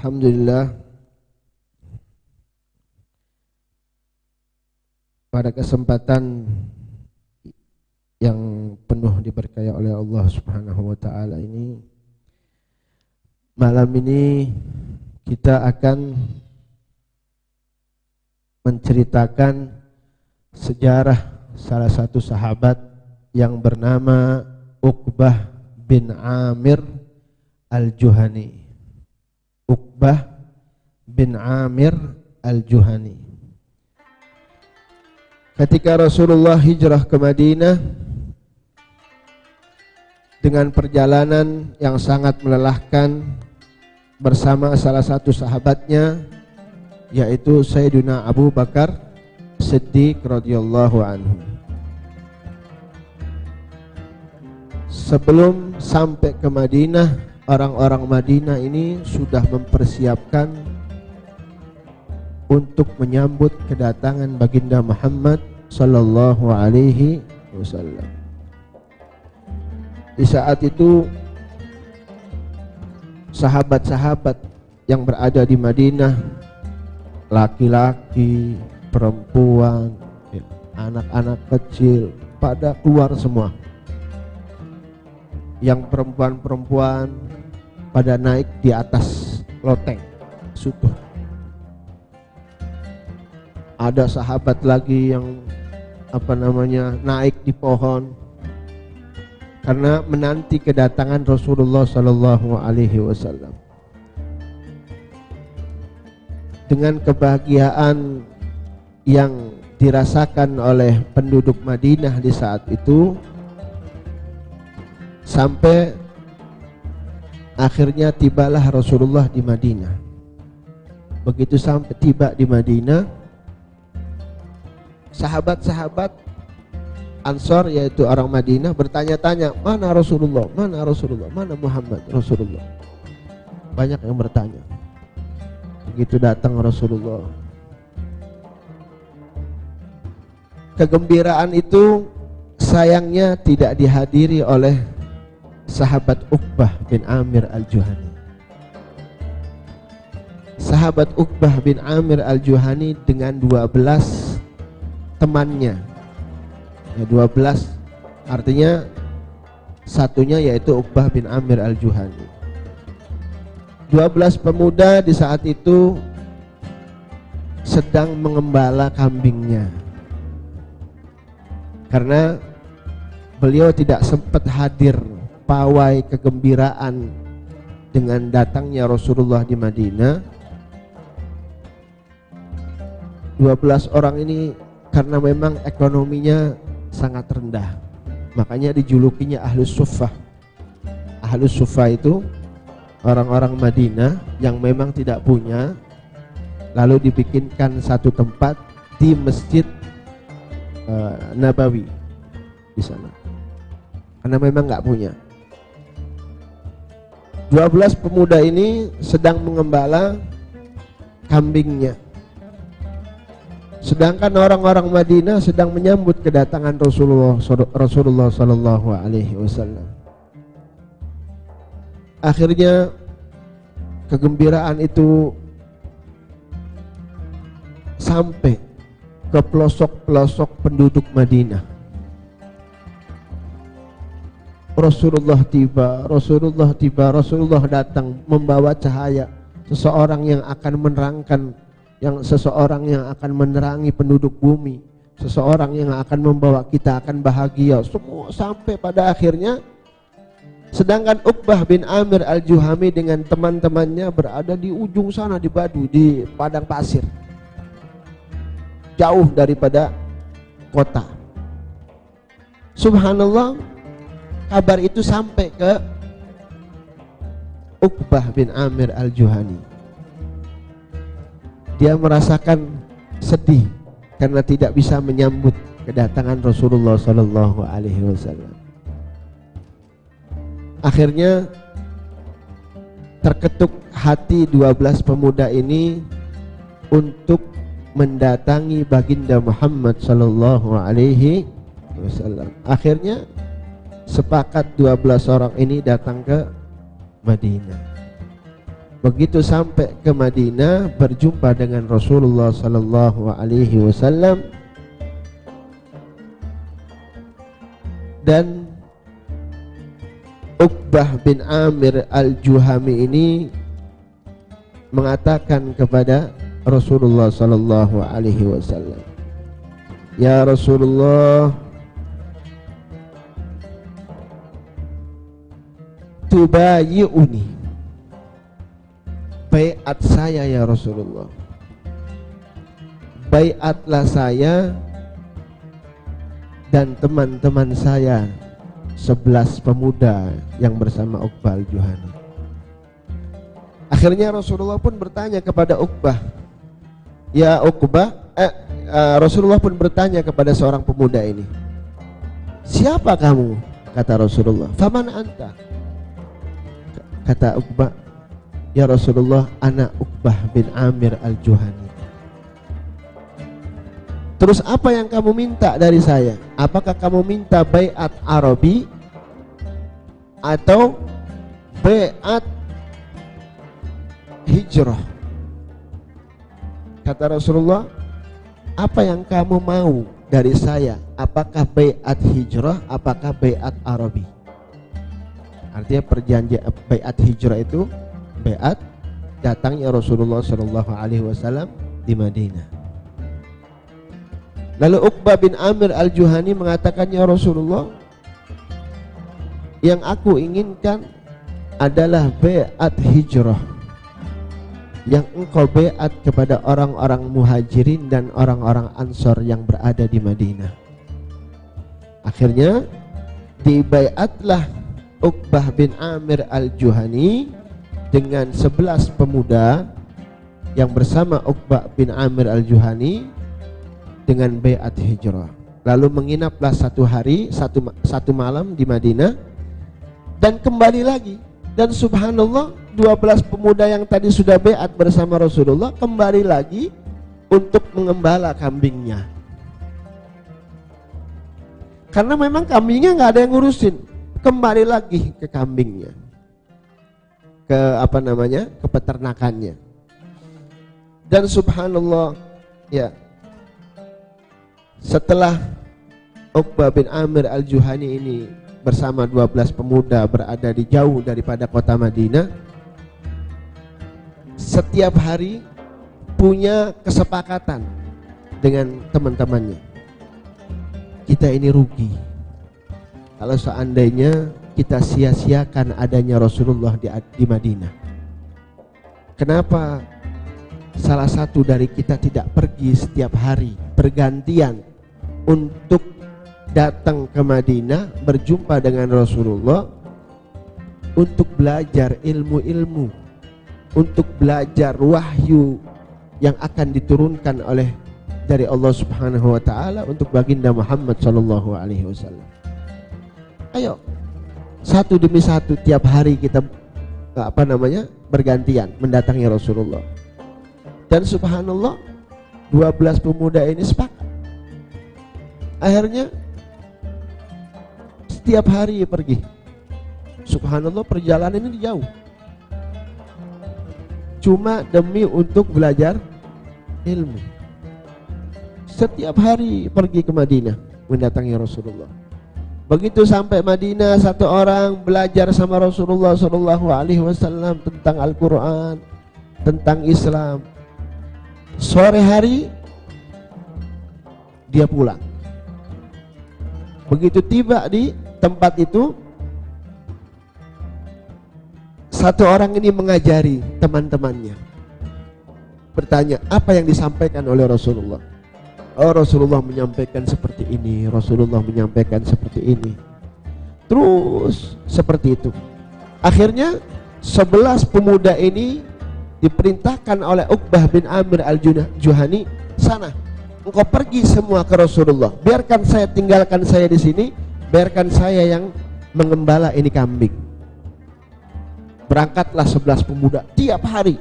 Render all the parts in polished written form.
Alhamdulillah, pada kesempatan yang penuh diberkahi oleh Allah Subhanahu wa taala ini, malam ini kita akan menceritakan sejarah salah satu sahabat yang bernama Uqbah bin Amir Al-Juhani. Uqbah bin Amir Al-Juhani. Ketika Rasulullah hijrah ke Madinah dengan perjalanan yang sangat melelahkan bersama salah satu sahabatnya, yaitu Sayyidina Abu Bakar Siddiq radhiyallahu anhu. Sebelum sampai ke Madinah, orang-orang Madinah ini sudah mempersiapkan untuk menyambut kedatangan baginda Muhammad sallallahu alaihi wasallam. Di saat itu sahabat-sahabat yang berada di Madinah, laki-laki, perempuan, anak-anak kecil, pada keluar semua. Yang perempuan-perempuan pada naik di atas loteng sutuh. Ada sahabat lagi yang naik di pohon karena menanti kedatangan Rasulullah sallallahu alaihi wasallam. Dengan kebahagiaan yang dirasakan oleh penduduk Madinah di saat itu, sampai akhirnya tibalah Rasulullah di Madinah. Begitu sampai tiba di Madinah, sahabat-sahabat Ansor, yaitu orang Madinah, bertanya-tanya, mana Rasulullah, mana Rasulullah, mana Muhammad Rasulullah. Banyak yang bertanya. Begitu datang Rasulullah, kegembiraan itu sayangnya tidak dihadiri oleh sahabat Uqbah bin Amir Al-Juhani. Sahabat Uqbah bin Amir Al-Juhani dengan 12 temannya. 12 artinya satunya yaitu Uqbah bin Amir Al-Juhani. 12 pemuda di saat itu sedang mengembala kambingnya. Karena beliau tidak sempat hadir pawai kegembiraan dengan datangnya Rasulullah di Madinah. 12 orang ini karena memang ekonominya sangat rendah, makanya dijulukinya Ahlus Suffah. Ahlus Suffah itu orang-orang Madinah yang memang tidak punya, lalu dibikinkan satu tempat di Masjid Nabawi di sana, karena memang nggak punya. 12 pemuda ini sedang mengembala kambingnya, sedangkan orang-orang Madinah sedang menyambut kedatangan Rasulullah sallallahu alaihi wasallam. Akhirnya kegembiraan itu sampai ke pelosok-pelosok penduduk Madinah. Rasulullah tiba, Rasulullah datang membawa cahaya, seseorang yang akan menerangi penduduk bumi, seseorang yang akan membawa kita akan bahagia. Semua sampai pada akhirnya, sedangkan Uqbah bin Amir Al-Juhani dengan teman-temannya berada di ujung sana, di Badu, di padang pasir, jauh daripada kota. Subhanallah, kabar itu sampai ke Uqbah bin Amir Al-Juhani. Dia merasakan sedih karena tidak bisa menyambut kedatangan Rasulullah sallallahu alaihi wasallam. Akhirnya terketuk hati 12 pemuda ini untuk mendatangi baginda Muhammad sallallahu alaihi wasallam. Akhirnya sepakat 12 orang ini datang ke Madinah. Begitu sampai ke Madinah, berjumpa dengan Rasulullah sallallahu alaihi wasallam, dan Uqbah bin Amir al-Juhani ini mengatakan kepada Rasulullah sallallahu alaihi wasallam, "Ya Rasulullah, tubayi'uni, baiat saya ya Rasulullah, baiatlah saya dan teman-teman saya 11 pemuda yang bersama Uqbah al-Juhani." Akhirnya Rasulullah pun bertanya kepada Uqbah, "Ya Uqbah," Rasulullah pun bertanya kepada seorang pemuda ini, "Siapa kamu?" Kata Rasulullah, "Faman anta?" Kata Uqbah, "Ya Rasulullah, anak Uqbah bin Amir al-Juhani." "Terus apa yang kamu minta dari saya? Apakah kamu minta baiat Arabi atau baiat hijrah?" Kata Rasulullah, "Apa yang kamu mau dari saya? Apakah baiat hijrah, apakah baiat Arabi?" Artinya perjanjian baiat hijrah itu baiat datangnya Rasulullah sallallahu alaihi wasallam di Madinah. Lalu Uqbah bin Amir al-Juhani mengatakan, "Ya Rasulullah, yang aku inginkan adalah baiat hijrah, yang engkau baiat kepada orang-orang muhajirin dan orang-orang ansor yang berada di Madinah." Akhirnya dibaiatlah Uqbah bin Amir al-Juhani dengan 11 pemuda yang bersama Uqbah bin Amir al-Juhani dengan baiat hijrah. Lalu menginaplah satu hari, satu malam di Madinah, dan kembali lagi. Dan subhanallah, 12 pemuda yang tadi sudah baiat bersama Rasulullah kembali lagi untuk mengembala kambingnya. Karena memang kambingnya nggak ada yang ngurusin, kembali lagi ke kambingnya, ke ke peternakannya. Dan subhanallah, ya, setelah Uqbah bin Amir al-Juhani ini bersama 12 pemuda berada di jauh daripada kota Madinah, setiap hari punya kesepakatan dengan teman-temannya, "Kita ini rugi kalau seandainya kita sia-siakan adanya Rasulullah di Madinah. Kenapa salah satu dari kita tidak pergi setiap hari bergantian untuk datang ke Madinah, berjumpa dengan Rasulullah, untuk belajar ilmu-ilmu, untuk belajar wahyu yang akan diturunkan dari Allah Subhanahu wa taala untuk baginda Muhammad sallallahu alaihi wasallam. Ayo, satu demi satu tiap hari kita bergantian mendatangi Rasulullah." Dan subhanallah, 12 pemuda ini sepakat. Akhirnya setiap hari pergi. Subhanallah, perjalanan ini jauh, cuma demi untuk belajar ilmu. Setiap hari pergi ke Madinah mendatangi Rasulullah. Begitu sampai Madinah, satu orang belajar sama Rasulullah sallallahu alaihi wasallam tentang Al-Qur'an, tentang Islam. Sore hari dia pulang. Begitu tiba di tempat itu, satu orang ini mengajari teman-temannya, bertanya apa yang disampaikan oleh Rasulullah. "Oh, Rasulullah menyampaikan seperti ini, Rasulullah menyampaikan seperti ini." Terus seperti itu. Akhirnya 11 pemuda ini diperintahkan oleh Uqbah bin Amir al-Juhani, "Sana, engkau pergi semua ke Rasulullah. Biarkan saya, tinggalkan saya di sini, biarkan saya yang mengembala ini kambing." Berangkatlah 11 pemuda tiap hari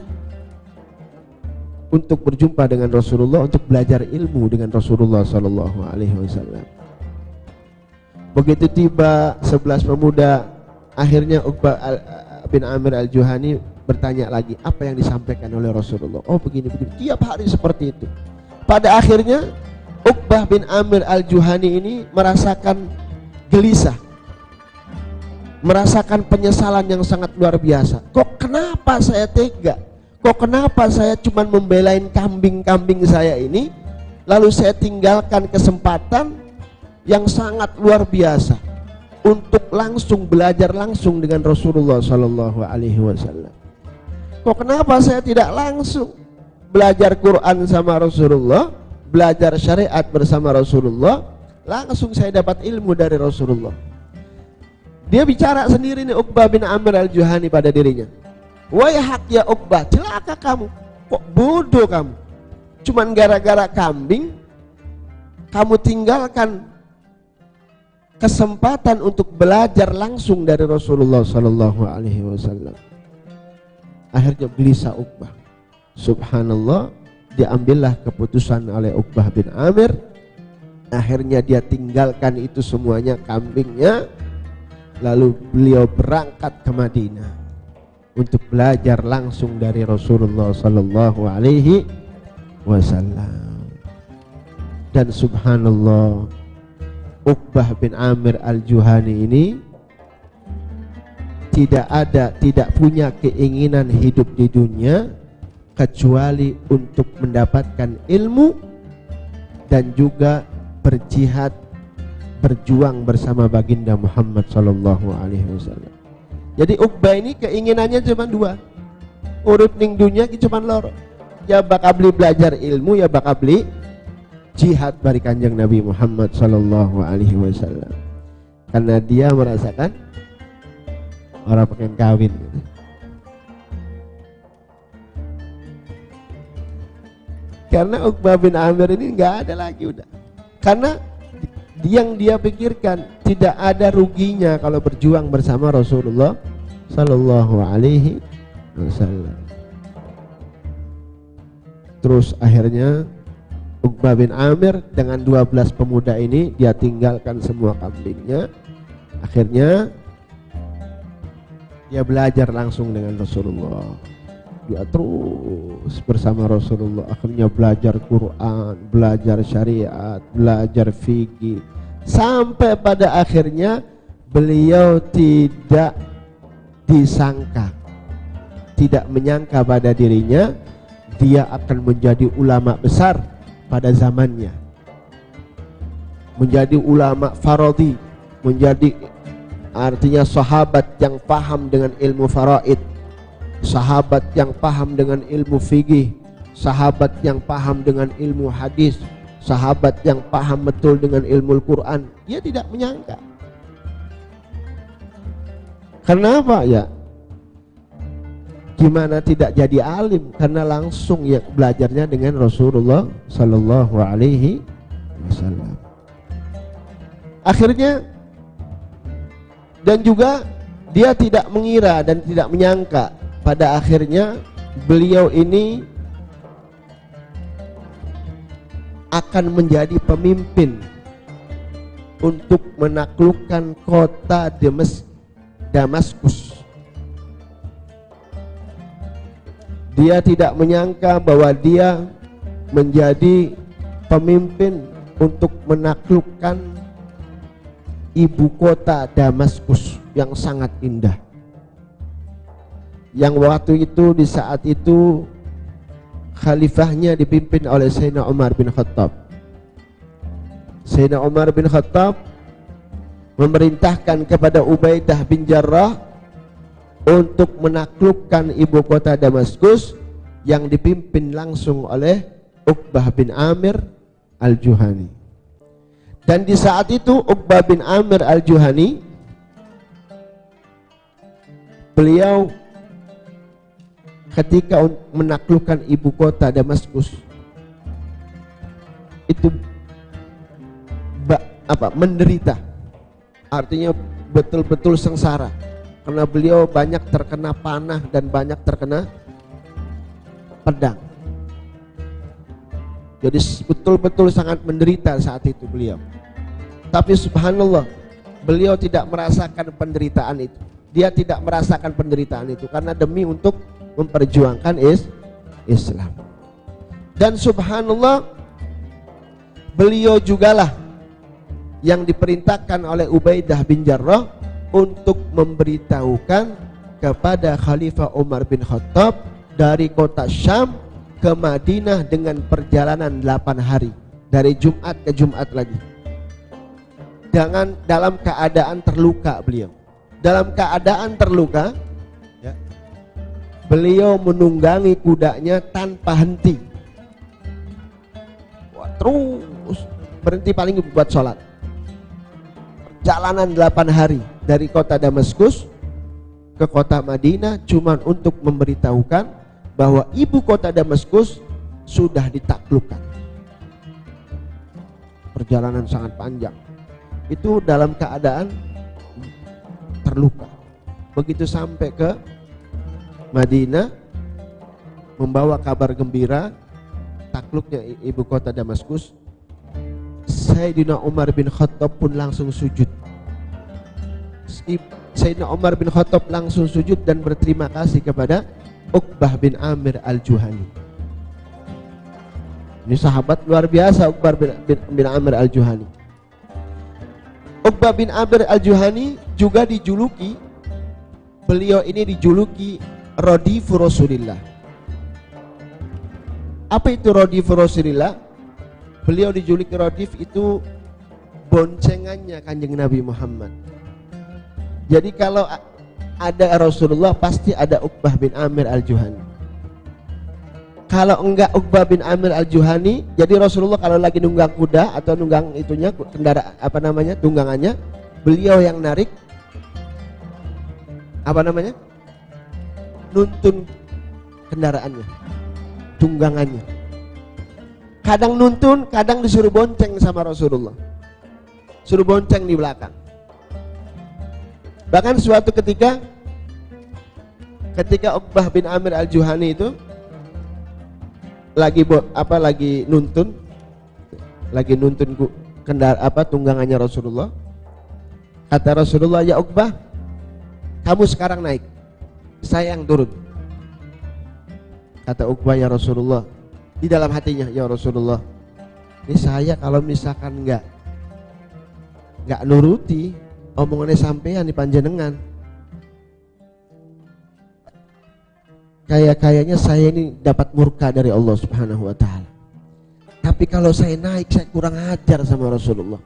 untuk berjumpa dengan Rasulullah, untuk belajar ilmu dengan Rasulullah sallallahu alaihi wasallam. Begitu tiba 11 pemuda, akhirnya Uqbah bin Amir al-Juhani bertanya lagi apa yang disampaikan oleh Rasulullah. Oh begini-begini, tiap hari seperti itu. Pada akhirnya Uqbah bin Amir al-Juhani ini merasakan gelisah, merasakan penyesalan yang sangat luar biasa. Kok kenapa saya tega? Kok kenapa saya cuma membelain kambing-kambing saya ini, lalu saya tinggalkan kesempatan yang sangat luar biasa untuk langsung belajar langsung dengan Rasulullah Sallallahu Alaihi Wasallam. Kok kenapa saya tidak langsung belajar Quran sama Rasulullah, belajar syariat bersama Rasulullah, langsung saya dapat ilmu dari Rasulullah. Dia bicara sendiri nih Uqbah bin Amir al-Juhani pada dirinya. Wayhak ya Uqbah, celaka kamu, kok bodoh kamu. Cuman gara-gara kambing kamu tinggalkan kesempatan untuk belajar langsung dari Rasulullah Sallallahu Alaihi Wasallam. Akhirnya gelisah Uqbah. Subhanallah, diambillah keputusan oleh Uqbah bin Amir. Akhirnya dia tinggalkan itu semuanya, kambingnya, lalu beliau berangkat ke Madinah untuk belajar langsung dari Rasulullah Sallallahu Alaihi Wasallam. Dan subhanallah, Uqbah bin Amir al-Juhani ini tidak punya keinginan hidup di dunia kecuali untuk mendapatkan ilmu dan juga berjihad, berjuang bersama baginda Muhammad sallallahu alaihi wasallam. Jadi Uqbah ini keinginannya cuma dua, urip ning dunia cuma loro, ya bakal beli belajar ilmu, ya bakal beli jihad bari Kanjeng Nabi Muhammad sallallahu alaihi wasallam. Karena dia merasakan orang pengen kawin gitu. Karena Uqbah bin Amir ini nggak ada lagi udah. Karena yang dia pikirkan tidak ada ruginya kalau berjuang bersama Rasulullah sallallahu alaihi wasallam. Terus akhirnya Uqbah bin Amir dengan 12 pemuda ini dia tinggalkan semua kambingnya. Akhirnya dia belajar langsung dengan Rasulullah. Dia terus bersama Rasulullah, akhirnya belajar Quran, belajar syariat, belajar fikih, sampai pada akhirnya beliau tidak disangka, tidak menyangka pada dirinya dia akan menjadi ulama besar pada zamannya, menjadi ulama faradhi, menjadi artinya sahabat yang paham dengan ilmu faraid, sahabat yang paham dengan ilmu fikih, sahabat yang paham dengan ilmu hadis, sahabat yang paham betul dengan ilmu Al-Quran. Dia tidak menyangka. Kenapa ya? Gimana tidak jadi alim? Karena langsung ya belajarnya dengan Rasulullah Sallallahu Alaihi Wasallam. Akhirnya dan juga dia tidak mengira dan tidak menyangka pada akhirnya beliau ini akan menjadi pemimpin untuk menaklukkan kota Damaskus. Dia tidak menyangka bahwa dia menjadi pemimpin untuk menaklukkan ibu kota Damaskus yang sangat indah, yang waktu itu di saat itu khalifahnya dipimpin oleh Sayyidina Umar bin Khattab. Sayyidina Umar bin Khattab memerintahkan kepada Ubaidah bin Jarrah untuk menaklukkan ibu kota Damaskus yang dipimpin langsung oleh Uqbah bin Amir al-Juhani. Dan di saat itu Uqbah bin Amir al-Juhani beliau ketika menaklukkan ibu kota Damaskus itu menderita, artinya betul-betul sengsara karena beliau banyak terkena panah dan banyak terkena pedang. Jadi betul-betul sangat menderita saat itu beliau. Tapi subhanallah, beliau tidak merasakan penderitaan itu. Dia tidak merasakan penderitaan itu karena demi untuk memperjuangkan Islam. Dan subhanallah, beliau jugalah yang diperintahkan oleh Ubaidah bin Jarrah untuk memberitahukan kepada Khalifah Umar bin Khattab dari kota Syam ke Madinah dengan perjalanan 8 hari, dari Jumat ke Jumat lagi, dengan dalam keadaan terluka. Beliau dalam keadaan terluka, ya, beliau menunggangi kudanya tanpa henti. Wah, terus berhenti paling buat sholat. Perjalanan 8 hari dari kota Damaskus ke kota Madinah cuman untuk memberitahukan bahwa ibu kota Damaskus sudah ditaklukkan. Perjalanan sangat panjang. Itu dalam keadaan terluka. Begitu sampai ke Madinah, membawa kabar gembira takluknya ibu kota Damaskus, Sayyidina Umar bin Khattab pun langsung sujud. Sayyidina Umar bin Khattab langsung sujud dan berterima kasih kepada Uqbah bin Amir al-Juhani. Ini sahabat luar biasa, Uqbah bin Amir al-Juhani. Uqbah bin Amir al-Juhani juga dijuluki, beliau ini dijuluki Radifu Rasulillah. Apa itu Radifu Rasulillah? Beliau dijuluki Radif, itu boncengannya Kanjeng Nabi Muhammad. Jadi kalau ada Rasulullah pasti ada Uqbah bin Amir al-Juhani. Kalau enggak Uqbah bin Amir al-Juhani, jadi Rasulullah kalau lagi nunggang kuda atau nunggang itunya, kendaraan apa namanya, tunggangannya, beliau yang narik apa namanya, nuntun kendaraannya, tunggangannya. Kadang nuntun, kadang disuruh bonceng sama Rasulullah, suruh bonceng di belakang. Bahkan suatu ketika Uqbah bin Amir al-Juhani itu lagi nuntun tunggangannya Rasulullah. Kata Rasulullah, ya Uqbah, kamu sekarang naik, saya yang turun. Kata Uqbah, ya Rasulullah, di dalam hatinya, ya Rasulullah, ini saya kalau misalkan nggak nuruti omongannya sampean di panjenengan, kayaknya saya ini dapat murka dari Allah Subhanahu wa taala. Tapi kalau saya naik, saya kurang ajar sama Rasulullah.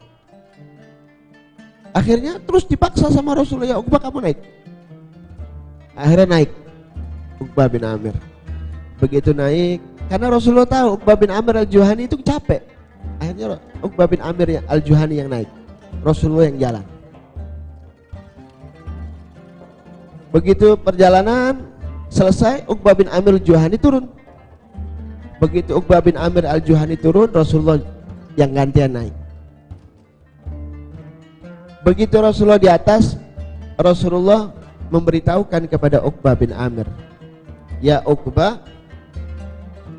Akhirnya terus dipaksa sama Rasulullah, ya Uqbah kamu naik. Akhirnya naik Uqbah bin Amir. Begitu naik, karena Rasulullah tahu Uqbah bin Amir al-Juhani itu capek. Akhirnya Uqbah bin Amir al-Juhani yang naik, Rasulullah yang jalan. Begitu perjalanan selesai, Uqbah bin Amir al-Juhani turun. Begitu Uqbah bin Amir al-Juhani turun, Rasulullah yang gantian naik. Begitu Rasulullah di atas, Rasulullah memberitahukan kepada Uqbah bin Amir, ya Uqbah,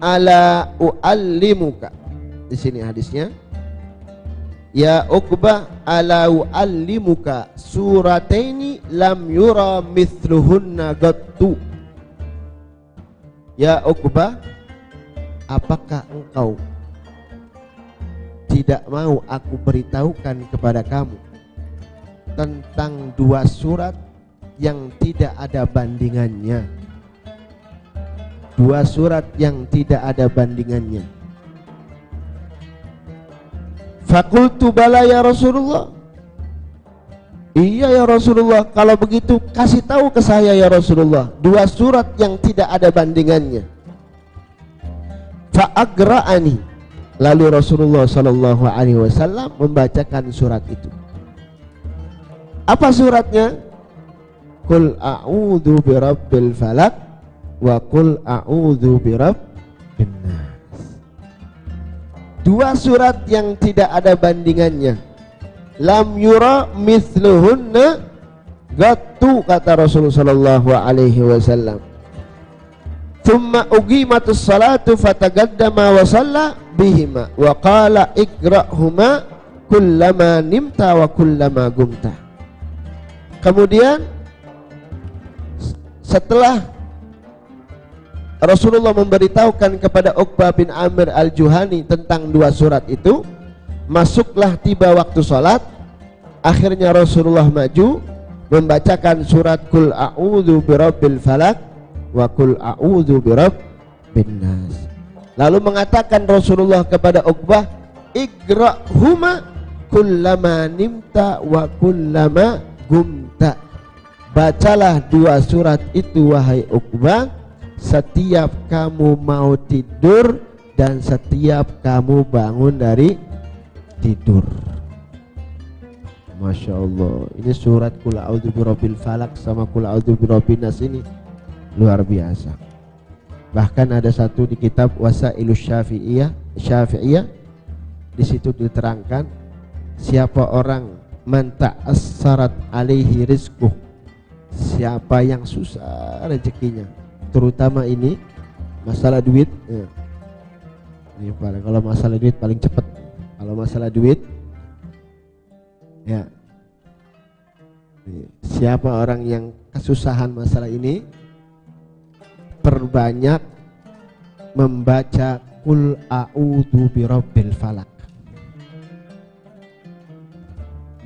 ala uallimuka. Di sini hadisnya, ya Uqbah, ala uallimuka surataini lam yura mithluhunna gattu. Ya Uqbah, apakah engkau tidak mau aku beritahukan kepada kamu tentang 2 surat yang tidak ada bandingannya? 2 surat yang tidak ada bandingannya. Fakultu bala ya Rasulullah. Iya ya Rasulullah, kalau begitu kasih tahu ke saya ya Rasulullah 2 surat yang tidak ada bandingannya. Fa'agra'ani. Lalu Rasulullah sallallahu alaihi wasallam membacakan surat itu. Apa suratnya? Qul a'udzu birabbil falaq wa qul a'udzu birabbin nas. 2 surat yang tidak ada bandingannya. Lam yura mithluhunna gattu, kata Rasulullah sallallahu alaihi wasallam. Thumma uqimatus salatu fatagaddama wa shalla bihima wa qala iqra'huma kullama nimta wa kullama gumta. Kemudian setelah Rasulullah memberitahukan kepada Uqbah bin Amir al-Juhani tentang dua surat itu. Masuklah tiba waktu sholat. Akhirnya Rasulullah maju membacakan surat Qul a'udzu birabbil falaq wa Qul a'udzu birabbin nas. Lalu mengatakan Rasulullah kepada Uqbah, iqra'huma kullama nimta wa kullama gumta. Bacalah dua surat itu wahai Uqbah, setiap kamu mau tidur dan setiap kamu bangun dari tidur. Masya Allah, ini surat Qul a'udzu birabbil falaq sama Qul a'udzu birabbin nas ini luar biasa. Bahkan ada satu di kitab Wasailus Syafi'iyah, di situ diterangkan siapa orang man ta'assarat alaihi rizquh, siapa yang susah rezekinya, terutama ini masalah duit ya. Ini paling, kalau masalah duit paling cepat. Kalau masalah duit ya, siapa orang yang kesusahan masalah ini, perbanyak membaca Qul a'udzu birabbil falaq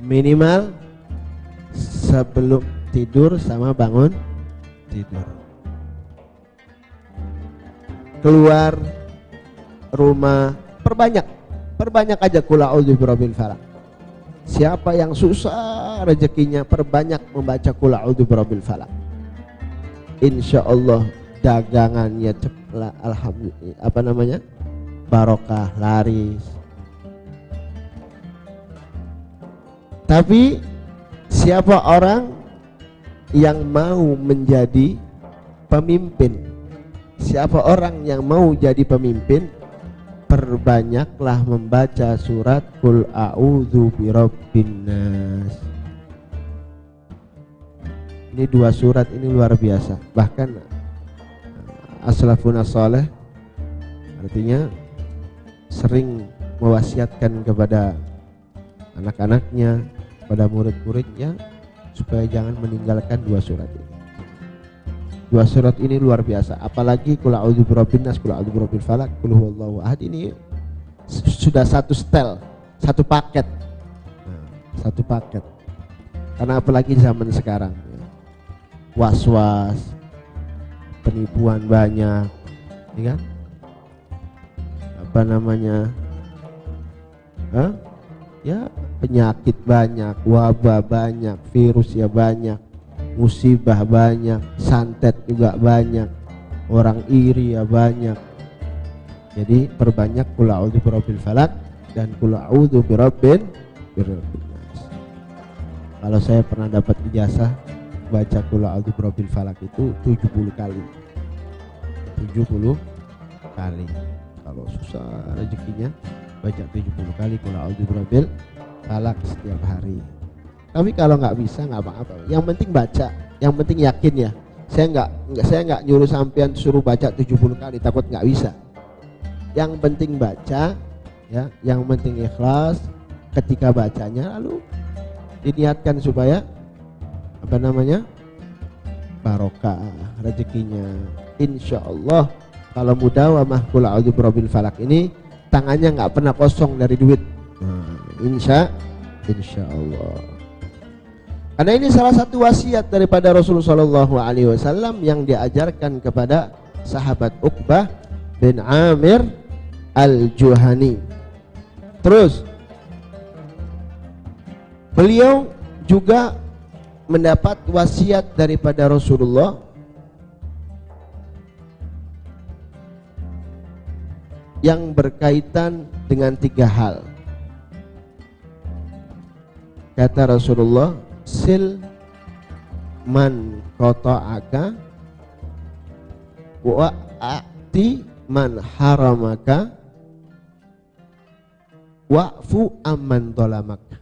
minimal sebelum tidur sama bangun tidur. Keluar rumah perbanyak aja Qul a'udzu birabbil falaq. Siapa yang susah rezekinya, perbanyak membaca Qul a'udzu birabbil falaq. Insyaallah dagangannya alhamdulillah barokah, laris. Tapi siapa orang yang mau menjadi pemimpin, siapa orang yang mau jadi pemimpin, perbanyaklah membaca surat Qul a'udzu birabbin nas. Ini dua surat ini luar biasa. Bahkan as-salafun as-salih artinya sering mewasiatkan kepada anak-anaknya, pada murid-muridnya supaya jangan meninggalkan dua surat ini. Dua surat ini luar biasa, apalagi Qul a'udzu birabbin nas, Qul a'udzu birabbil falaq, Qul huwallahu ahad, ini sudah satu setel, satu paket. Satu paket. Karena apalagi zaman sekarang ya, was-was, penipuan banyak, ya kan? Apa namanya? Ya, penyakit banyak, wabah banyak, virus ya banyak, musibah banyak, santet juga banyak, orang iri ya banyak. Jadi perbanyak Qul a'udzu birabbil falaq dan Qul a'udzu birabbin nas. Kalau saya pernah dapat ijazah baca Qul a'udzu birabbil falaq itu 70 kali. 70 kali. Kalau susah rezekinya baca 70 kali Qul a'udzu birabbil falaq setiap hari. Tapi kalau nggak bisa nggak apa-apa. Yang penting baca, yang penting yakin ya. Saya nggak nyuruh sampean suruh baca 70 kali, takut nggak bisa. Yang penting baca ya, yang penting ikhlas ketika bacanya, lalu diniatkan supaya apa namanya? Barokah rezekinya. Insyaallah kalau mudawamah Qul a'udzu birabbil falaq ini tangannya nggak pernah kosong dari duit. Insyaallah. Karena ini salah satu wasiat daripada Rasulullah Shallallahu Alaihi Wasallam yang diajarkan kepada sahabat Uqbah bin Amir al-Juhani. Terus beliau juga mendapat wasiat daripada Rasulullah yang berkaitan dengan 3 hal. Kata Rasulullah, sil man qata'aka wa a'ti man haramaka wa'fu amman zalamaka.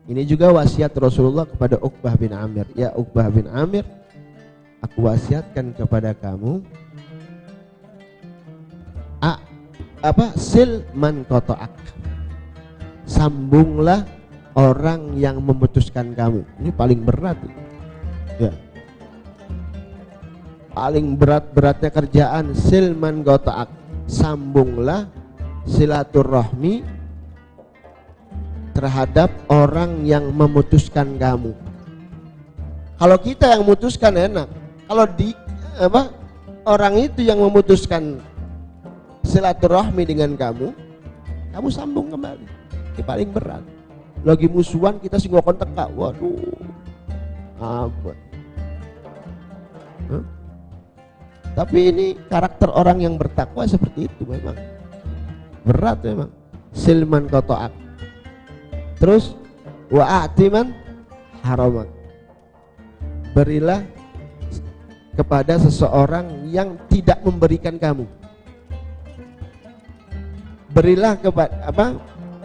Ini juga wasiat Rasulullah kepada Uqbah bin Amir. Ya Uqbah bin Amir, aku wasiatkan kepada kamu sil man qata'ak, sambunglah orang yang memutuskan kamu. Ini paling berat ya. paling berat-beratnya kerjaan, silman qata'ak, sambunglah silaturahmi terhadap orang yang memutuskan kamu. Kalau kita yang memutuskan enak, kalau orang itu yang memutuskan silaturahmi dengan kamu sambung kembali. Ini paling berat. Lagi musuhan kita sing ngokon teka, waduh, abot. Tapi ini karakter orang yang bertakwa seperti itu memang. Berat memang. Silman qata'ak. Terus wa'atiman haramak. Berilah kepada seseorang yang tidak memberikan kamu.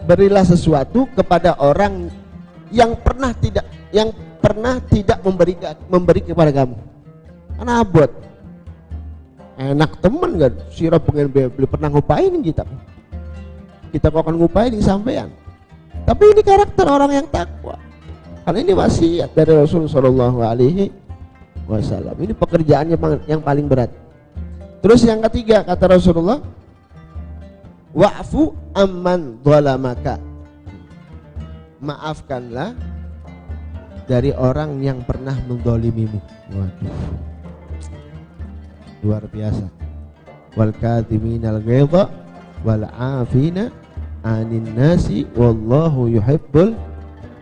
Berilah sesuatu kepada orang yang pernah tidak memberi kepada kamu. Karena abot. Enak temen kan, sira pengen beli pernah ngupain kita kok akan ngupain sampean. Tapi ini karakter orang yang takwa. Karena ini wasiat dari Rasulullah Shallallahu Alaihi Wasallam. Ini pekerjaannya yang paling berat. Terus yang ketiga kata Rasulullah, wa'fu amman dhalamaka. Maafkanlah dari orang yang pernah mendolimimu. Waduh, luar biasa. Wal kadhiminal ghaidha wal 'afina 'anil nasi wallahu yuhibbul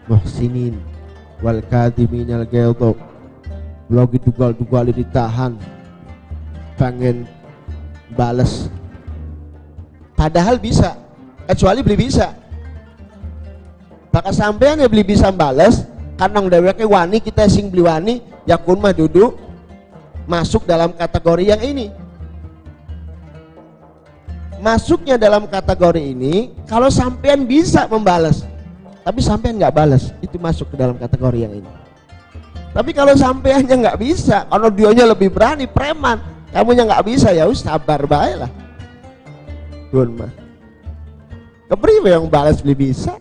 muhsinin. Wal kadhiminal ghaidha, lagi dugal-dugal ditahan, pengen balas padahal bisa, kecuali beli bisa. Maka sampean ya beli bisa balas karena dheweke wani, kita sing beli wani, yakun mah duduk masuk dalam kategori yang ini. Masuknya dalam kategori ini kalau sampean bisa membalas, tapi sampean nggak balas, itu masuk ke dalam kategori yang ini. Tapi kalau sampeannya nggak bisa, kalau dionya lebih berani, preman, kamunya nggak bisa, ya us sabar bae lah. Gun mah kepriwe yang balas beli bisa,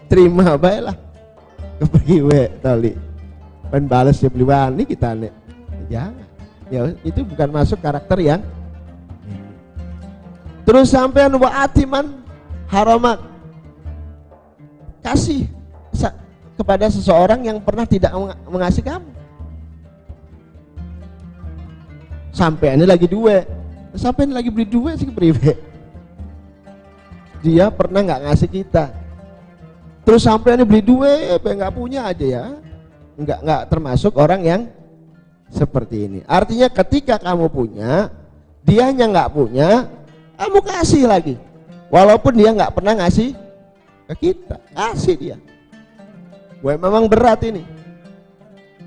terima bae lah. Kepriwe tali pen balas ya beli wani kita nek, jangan ya, itu bukan masuk karakter yang. Terus sampean wa'atiman haramak, kasih kepada seseorang yang pernah tidak mengasihi kamu. Sampean lagi duwe, sampean lagi beli duwe sih priwe, dia pernah nggak ngasih kita. Terus sampean beli duwe nggak punya aja ya, nggak termasuk orang yang seperti ini. Artinya ketika kamu punya, dianya nggak punya, kamu kasih lagi, walaupun dia nggak pernah ngasih ke kita, kasih dia. Wah, memang berat ini,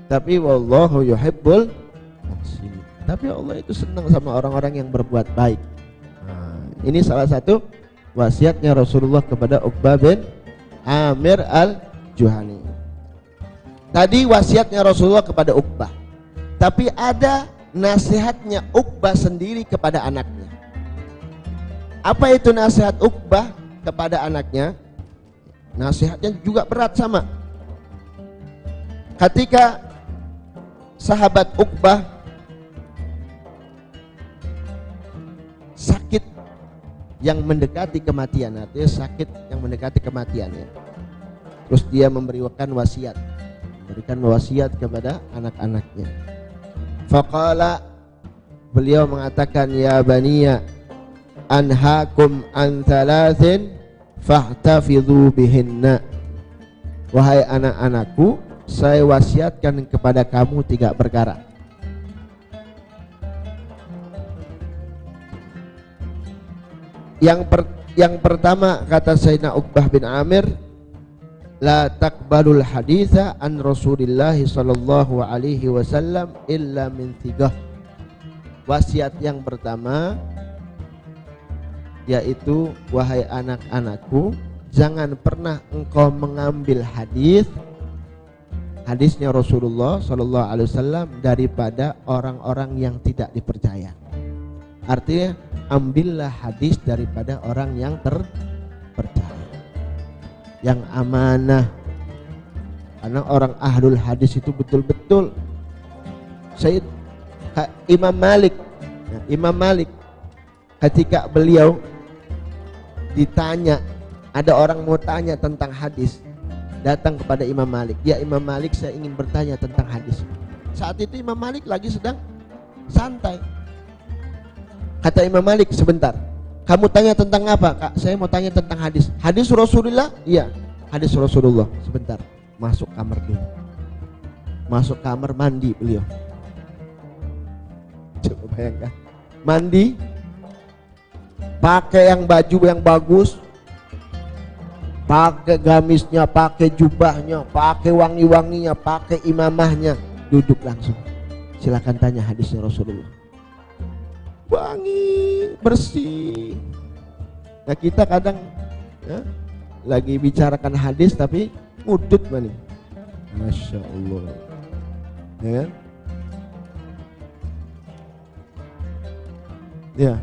tapi wallahu yuhibbul muhsinin. Tapi Allah itu senang sama orang-orang yang berbuat baik. Nah, ini salah satu wasiatnya Rasulullah kepada Uqbah bin Amir al-Juhani. Tadi wasiatnya Rasulullah kepada Uqbah, tapi ada nasihatnya Uqbah sendiri kepada anaknya. Apa itu nasihat Uqbah kepada anaknya? Nasihatnya juga berat sama. Ketika sahabat Uqbah sakit yang mendekati kematian, artinya sakit yang mendekati kematiannya, terus dia memberikan wasiat kepada anak-anaknya. Faqala, beliau mengatakan, ya baniya anhaakum an thalathin fahtafidhu bihinna. Wahai anak-anakku, saya wasiatkan kepada kamu 3 perkara. Yang pertama kata Sayyidina Uqbah bin Amir, la taqbalul haditha an Rasulillah sallallahu alaihi wasallam illa min 3. Wasiat yang pertama yaitu, wahai anak-anakku, jangan pernah engkau mengambil hadisnya Rasulullah sallallahu alaihi wasallam daripada orang-orang yang tidak dipercaya. Artinya ambillah hadis daripada orang yang terpercaya, yang amanah. Karena orang ahlul hadis itu betul-betul Imam Malik, Imam Malik ketika beliau ditanya, ada orang mau tanya tentang hadis, datang kepada Imam Malik. Ya Imam Malik, saya ingin bertanya tentang hadis. Saat itu Imam Malik lagi sedang santai. Kata Imam Malik, sebentar, kamu tanya tentang apa? Kak, saya mau tanya tentang hadis. Hadis Rasulullah? Iya, hadis Rasulullah. Sebentar, masuk kamar dulu. Masuk kamar, mandi beliau. Coba bayangkan, mandi, pakai yang baju yang bagus, pakai gamisnya, pakai jubahnya, pakai wangi-wanginya, pakai imamahnya, duduk langsung. Silakan tanya hadisnya Rasulullah. Wangi, bersih. Nah kita kadang lagi bicarakan hadis tapi ngudut mana? Masya Allah. Ya kan? Ya,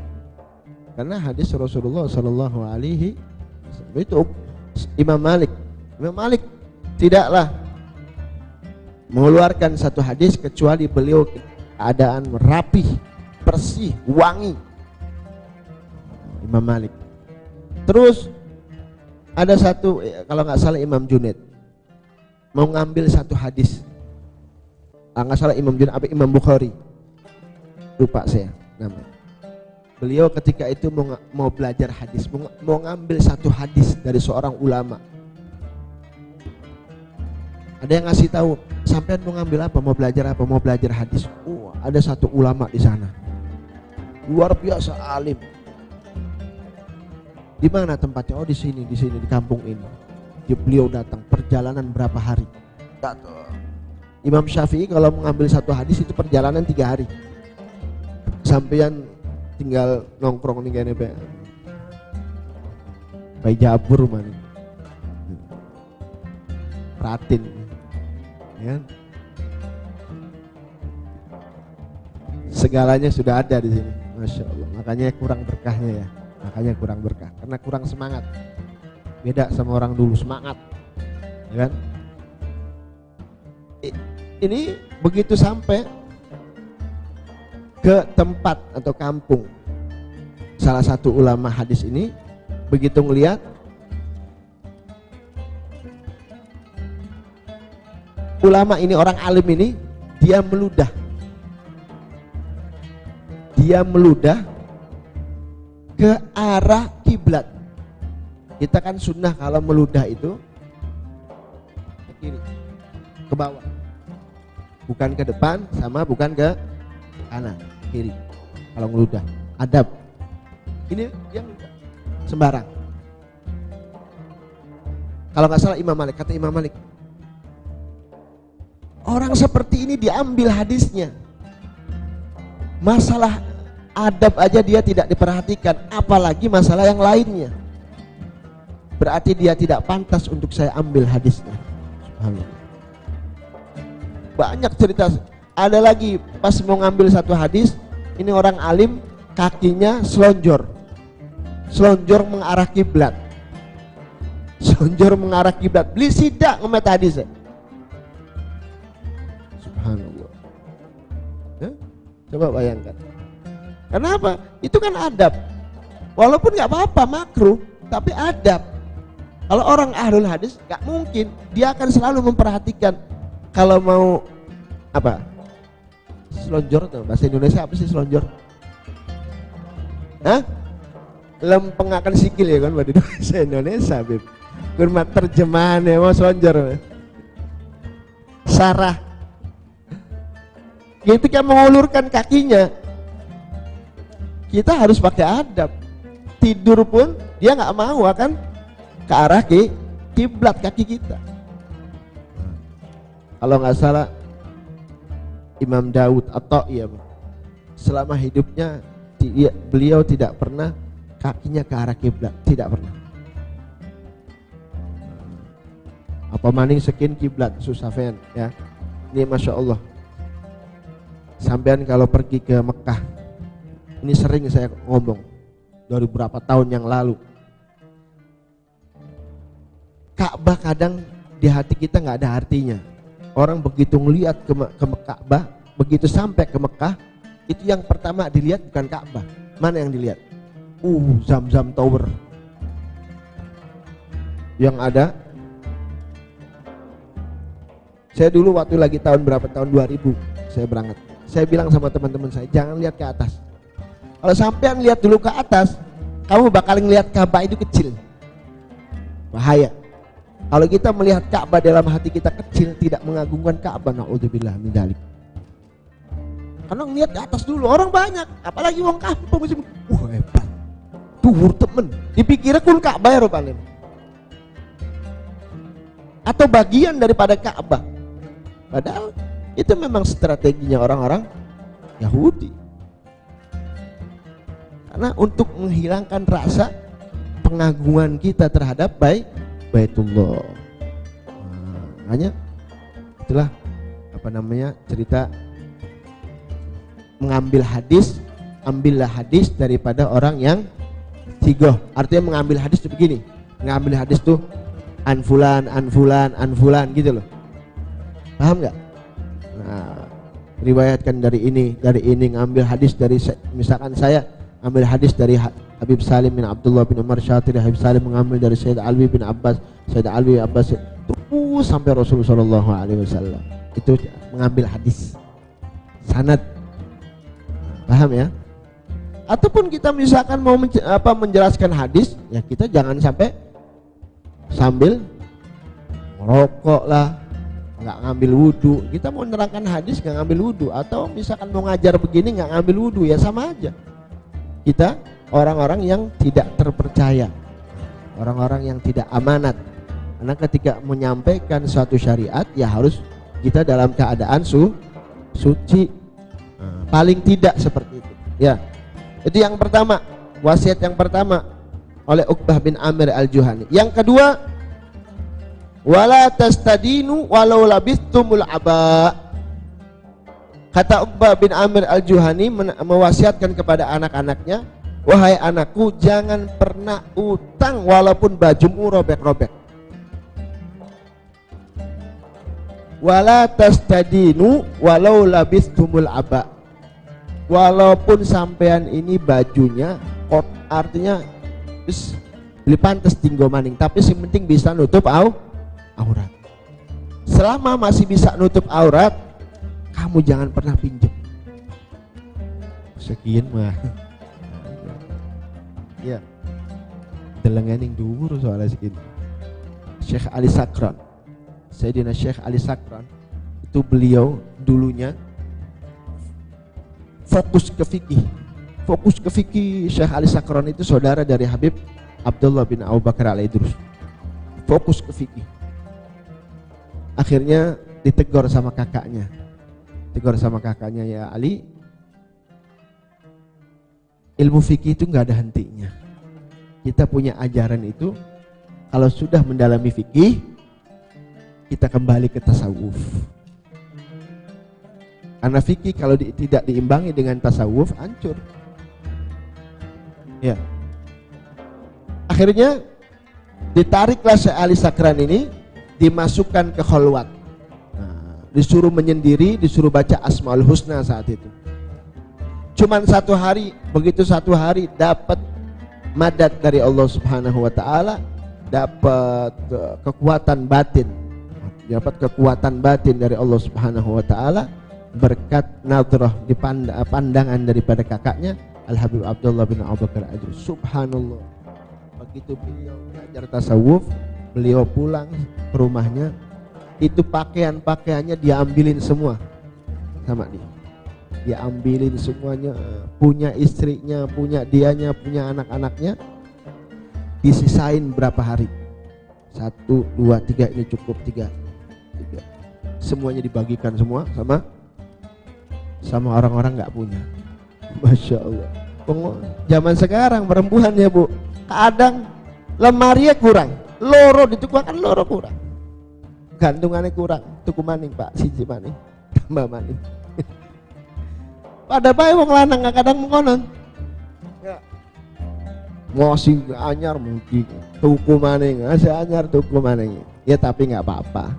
karena hadis Rasulullah Sallallahu Alaihi Wasallam itu Imam Malik tidaklah mengeluarkan satu hadis kecuali beliau keadaan rapih, bersih, wangi. Imam Malik. Terus ada satu, kalau nggak salah Imam Junaid mau ngambil satu hadis, nggak salah Imam Junaid apa Imam Bukhari, lupa saya nama. Beliau ketika itu mau belajar hadis, mau ngambil satu hadis dari seorang ulama. Ada yang ngasih tahu, sampean mau ngambil apa, mau belajar apa, mau belajar hadis. Oh, ada satu ulama di sana, luar biasa alim. Di mana tempatnya? Oh di sini di kampung ini. Beliau datang, perjalanan berapa hari? Datang. Imam Syafi'i kalau mengambil satu hadis itu perjalanan 3 hari. Sampean tinggal nongkrong nih kayaknya Bayi Jabur mana? Pratin, ya. Segalanya sudah ada di sini, masya Allah. Makanya kurang berkahnya ya. Makanya kurang berkah karena kurang semangat. Beda sama orang dulu, semangat, ya kan? Ini begitu sampai ke tempat atau kampung salah satu ulama hadis ini, begitu ngelihat ulama ini, orang alim ini, dia meludah ke arah kiblat. Kita kan sunnah kalau meludah itu ke kiri, ke bawah, bukan ke depan, sama bukan ke kanan, kiri. Kalau meludah, adab. Ini yang sembarang. Kalau nggak salah Imam Malik, kata Imam Malik, orang seperti ini diambil hadisnya. Masalah adab aja dia tidak diperhatikan, apalagi masalah yang lainnya. Berarti dia tidak pantas untuk saya ambil hadisnya. Subhanallah. Banyak cerita. Ada lagi pas mau ngambil satu hadis, ini orang alim, kakinya selonjor mengarah kiblat. Selonjor mengarah kiblat. Beli sidak ngemet hadis. Subhanallah. Coba bayangkan. Kenapa? Itu kan adab. Walaupun nggak apa-apa, makruh, tapi adab. Kalau orang ahlul hadis nggak mungkin, dia akan selalu memperhatikan. Kalau mau apa? Selonjor tuh bahasa Indonesia apa sih selonjor? Hah? Lempeng akan sikil ya kan bahasa Indonesia, Bib. Kurma terjemahan ya mau selonjor. Sarah. Ketika mengulurkan kakinya, kita harus pakai adab. Tidur pun dia nggak mau akan ke arah kiblat kaki kita. Kalau nggak salah Imam Daud atau iya, selama hidupnya beliau tidak pernah kakinya ke arah kiblat, tidak pernah. Apa maning sekin kiblat susafan ya. Ini masya Allah. Sampean kalau pergi ke Mekah, ini sering saya ngomong dari berapa tahun yang lalu. Ka'bah kadang di hati kita nggak ada artinya. Orang begitu ngelihat ke Ka'bah, begitu sampai ke Mekah, Itu yang pertama dilihat bukan Ka'bah. Mana yang dilihat? Zam-Zam Tower. Yang ada, saya dulu waktu lagi tahun 2000 saya berangkat. Saya bilang sama teman-teman saya, jangan lihat ke atas. Kalau sampean lihat dulu ke atas, kamu bakal ngelihat Ka'bah itu kecil. Bahaya. Kalau kita melihat Ka'bah dalam hati kita kecil, tidak mengagungkan Ka'bah, naudzubillah min dzalik. Karena ngelihat ke atas dulu, orang banyak, apalagi wong kampung masih, hebat. Tuhur temen, dipikirnya kun Ka'bah ya rupanya. Atau bagian daripada Ka'bah. Padahal itu memang strateginya orang-orang Yahudi. Karena untuk menghilangkan rasa pengagungan kita terhadap Baitullah. Hanya itulah cerita mengambil hadis, ambillah hadis daripada orang yang sigoh. Artinya mengambil hadis itu begini, mengambil hadis tuh anfulan gitu loh. Paham nggak? Nah, riwayatkan dari ini, ngambil hadis dari, misalkan saya ambil hadis dari Habib Salim bin Abdullah bin Umar Syatiri, Habib Salim mengambil dari Sayyid Alwi bin Abbas, Sayyid Alwi Abbas, terus sampai Rasulullah Shallallahu Alaihi Wasallam. Itu mengambil hadis sanad. Paham ya? Ataupun kita misalkan mau menjelaskan hadis, ya kita jangan sampai sambil merokok lah, nggak ngambil wudhu. Kita mau menerangkan hadis nggak ngambil wudhu, atau misalkan mau ngajar begini nggak ngambil wudhu, ya sama aja. Kita orang-orang yang tidak terpercaya, orang-orang yang tidak amanat. Karena ketika menyampaikan suatu syariat, ya harus kita dalam keadaan suci. Paling tidak seperti itu. Ya, itu yang pertama, wasiat yang pertama oleh Uqbah bin Amir al-Juhani. Yang kedua, wala tastadinu walau labistumul aba. Kata Uqbah bin Amir al-Juhani mewasiatkan kepada anak-anaknya, wahai anakku, jangan pernah utang walaupun bajumu robek-robek. Wala tastadinu walau labistumul aba. Walaupun sampean ini bajunya artinya beli pantes tinggo maning, tapi yang penting bisa nutup aurat. Selama masih bisa nutup aurat, kamu jangan pernah pinjam. Sekian mah. Ya. Delengan yang dhuwur soalnya sekian. Syekh Ali Sakran. Sayyidina Syekh Ali Sakran itu beliau dulunya fokus ke fikih. Syekh Ali Sakran itu saudara dari Habib Abdullah bin Abu Bakar al-Idrus. Fokus ke fikih. Akhirnya ditegur sama kakaknya. Ya Ali, ilmu fikih itu nggak ada hentinya. Kita punya ajaran itu, kalau sudah mendalami fikih, kita kembali ke tasawuf. Karena fikih kalau tidak diimbangi dengan tasawuf, hancur. Ya. Akhirnya ditariklah Syekh Ali Sakran ini, dimasukkan ke khalwat. Disuruh menyendiri, disuruh baca Asmaul Husna saat itu. Cuman satu hari, begitu satu hari dapat madad dari Allah Subhanahu wa taala, dapat kekuatan batin. Dapat kekuatan batin dari Allah Subhanahu wa taala berkat nadrah di pandangan daripada kakaknya Al-Habib Abdullah bin Abu Bakar al-Idrus. Subhanallah. Begitu beliau belajar tasawuf, beliau pulang ke rumahnya, itu pakaiannya diambilin semua sama dia. Diambilin semuanya, punya istrinya, punya dianya, punya anak-anaknya, disisain berapa hari? 1, 2, 3, ini cukup 3. Semuanya dibagikan semua sama orang-orang nggak punya. Masya Allah. Zaman sekarang perempuan ya bu, kadang lemarinya kurang, loro ditukangkan loro kurang, gantungannya kurang, tuku maning pak, siji maning, tambah maning. Pada bae wong lanang kadang mengonon. Ya. Masih anyar mungkin tuku maning, masih anyar tuku maning. Ya tapi nggak apa-apa,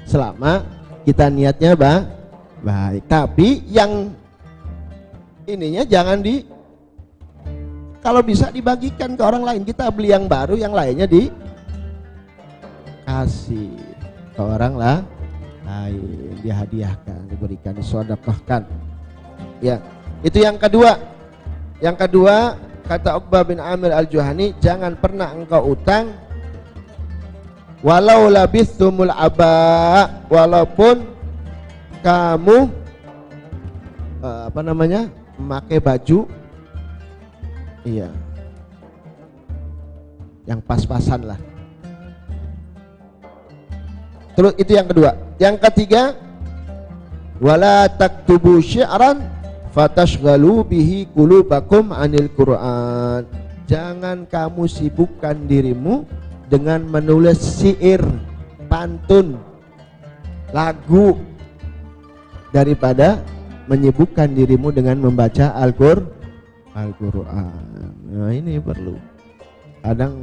selama kita niatnya baik. Tapi yang ininya jangan kalau bisa dibagikan ke orang lain. Kita beli yang baru, yang lainnya dikasih ke orang lain, dihadiahkan, diberikan, disedekahkan. Ya, itu yang kedua. Yang kedua, kata Uqbah bin Amir al-Juhani, jangan pernah engkau utang walau labithumul aba, walaupun kamu memakai baju, iya, yang pas-pasan lah. Terus itu yang kedua. Yang ketiga, wala taktubu syi'ran fatashghalu bihi qulubakum 'anil Qur'an. Jangan kamu sibukkan dirimu dengan menulis syair, pantun, lagu, daripada menyibukkan dirimu dengan membaca Al-Qur'an. Nah, ini perlu. Kadang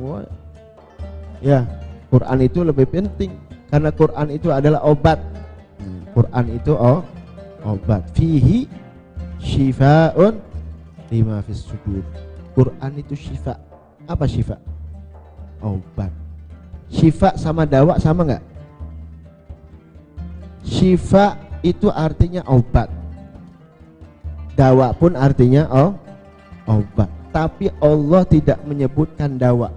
ya, Quran itu lebih penting karena Quran itu adalah obat. Quran itu obat. Fihi syifa'un lima fis sudur. Quran itu syifa. Apa syifa? Obat. Syifa sama dawa sama enggak? Syifa itu artinya obat. Dawa pun artinya obat. Tapi Allah tidak menyebutkan dawa.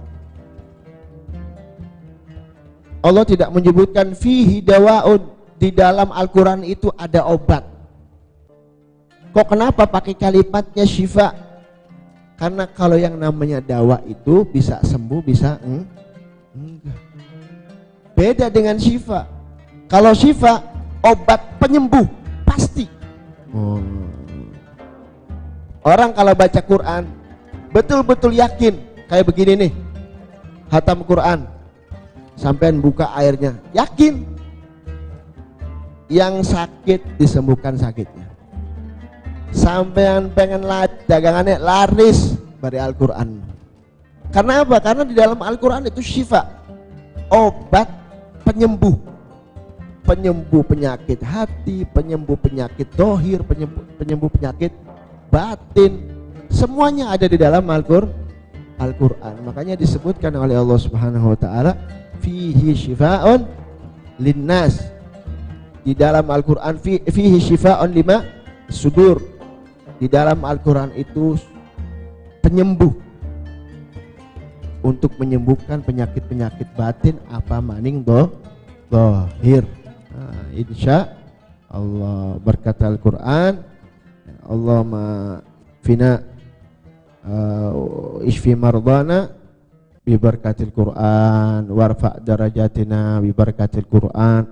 Allah tidak menyebutkan fihi dawaun. Di dalam Al-Quran itu ada obat. Kok kenapa pakai kalimatnya syifa? Karena kalau yang namanya dawa itu bisa sembuh, bisa enggak. Beda dengan syifa. Kalau syifa, obat penyembuh pasti. Orang kalau baca Quran betul-betul yakin, kayak begini nih, hatam Quran, sampean buka airnya, yakin yang sakit disembuhkan sakitnya. Sampean pengen dagangannya laris dari Al-Quran. Karena apa? Karena di dalam Al-Quran itu syifa, obat penyembuh. Penyembuh penyakit hati, penyembuh penyakit dohir, penyembuh penyakit batin. Semuanya ada di dalam Al-Quran. Makanya disebutkan oleh Allah Subhanahu wa taala, fihi syifa'un linnas. Di dalam Al-Quran fihi syifa'un lima sudur. Di dalam Al-Quran itu penyembuh untuk menyembuhkan penyakit-penyakit batin apa maning dohir. Nah, insya Allah berkat Al-Quran, Allahumma fina ishfi mardana bi barakatil Quran warfa' darajatina bi barakatil Quran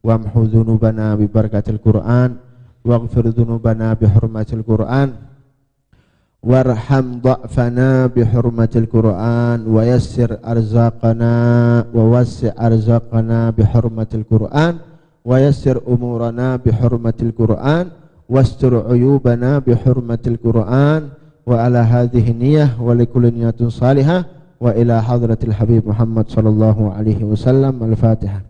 wamhu dzunubana bi barakatil Quran waghfir dzunubana bi hurmatil Quran warham dha'fana bi hurmatil Quran wa yassir arzaqana wa wassi' arzaqana bi hurmatil Quran wa yassir umurana bi hurmatil Quran wastur uyubana bi hurmatil Quran wa ala hadhihi niyyah wa likulli niyatin salihah wa ila hadratil habib Muhammad sallallahu alaihi wasallam. Al-Fatihah.